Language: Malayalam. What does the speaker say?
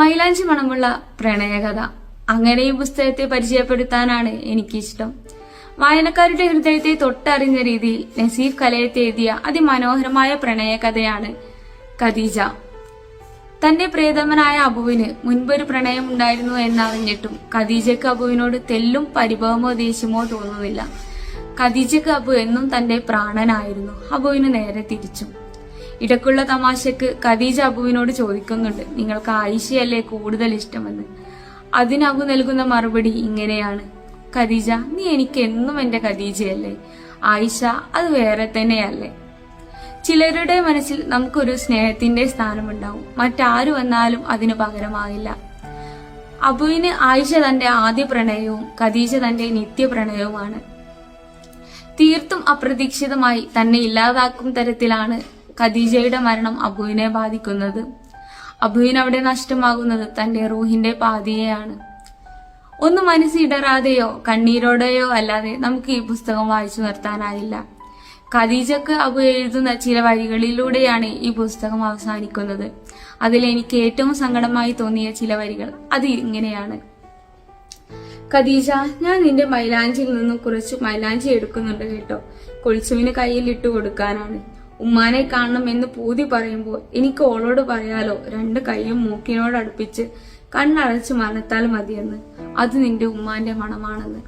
മൈലാഞ്ചി മണമുള്ള പ്രണയകഥ. അങ്ങനെ ഈ പുസ്തകത്തെ പരിചയപ്പെടുത്താനാണ് എനിക്കിഷ്ടം. വായനക്കാരുടെ ഹൃദയത്തെ തൊട്ടറിഞ്ഞ രീതിയിൽ നസീഫ് കലയത്ത് എഴുതിയ അതിമനോഹരമായ പ്രണയകഥയാണ് ഖദീജ. തന്റെ പ്രിയതമനായ അബുവിന് മുൻപൊരു പ്രണയം ഉണ്ടായിരുന്നു എന്നറിഞ്ഞിട്ടും ഖദീജയ്ക്ക് അബുവിനോട് തെല്ലും പരിഭവമോ ദേഷ്യമോ തോന്നുന്നില്ല. ഖദീജയ്ക്ക് അബു എന്നും തന്റെ പ്രാണനായിരുന്നു. അബുവിന് നേരെ തിരിച്ചും. ഇടയ്ക്കുള്ള തമാശക്ക് ഖദീജ അബുവിനോട് ചോദിക്കുന്നുണ്ട്, നിങ്ങൾക്ക് ആയിഷയല്ലേ കൂടുതൽ ഇഷ്ടമെന്ന്. അതിന് അബു നൽകുന്ന മറുപടി ഇങ്ങനെയാണ്: ഖദീജ, നീ എനിക്ക് എന്നും എന്റെ ഖദീജയല്ലേ, ആയിഷ അത് വേറെ തന്നെയല്ലേ. ചിലരുടെ മനസ്സിൽ നമുക്കൊരു സ്നേഹത്തിന്റെ സ്ഥാനമുണ്ടാവും, മറ്റാരു വന്നാലും അതിന് പകരമാകില്ല. അബുവിന് ആയിഷ തന്റെ ആദ്യ പ്രണയവും ഖദീജ തന്റെ നിത്യപ്രണയവുമാണ്. തീർത്തും അപ്രതീക്ഷിതമായി തന്നെ ഇല്ലാതാക്കും തരത്തിലാണ് ഖദീജയുടെ മരണം അബുവിനെ ബാധിക്കുന്നത്. അബുവിന് അവിടെ നഷ്ടമാകുന്നത് തന്റെ റൂഹിന്റെ പാതിയെയാണ്. ഒന്ന് മനസ്സിടറാതെയോ കണ്ണീരോടെയോ അല്ലാതെ നമുക്ക് ഈ പുസ്തകം വായിച്ചു നിർത്താനായില്ല. ഖദീജക്ക് അബു എഴുതുന്ന ചില വരികളിലൂടെയാണ് ഈ പുസ്തകം അവസാനിക്കുന്നത്. അതിൽ എനിക്ക് ഏറ്റവും സങ്കടമായി തോന്നിയ ചില വരികൾ അത് ഇങ്ങനെയാണ്: ഖദീജ, ഞാൻ നിന്റെ മൈലാഞ്ചിയിൽ നിന്നും കുറച്ച് മൈലാഞ്ചി എടുക്കുന്നുണ്ട് കേട്ടോ. കുൽസുവിന് കയ്യിൽ ഇട്ടു കൊടുക്കാനാണ്. ഉമ്മാനെ കാണണം എന്ന് പൂതി പറയുമ്പോൾ എനിക്ക് ഓളോട് പറയാലോ, 2 കൈയും മൂക്കിനോട് അടുപ്പിച്ച് കണ്ണടച്ച് മണത്താൽ മതിയെന്ന്. അത് നിന്റെ ഉമ്മാന്റെ മണമാണെന്ന്.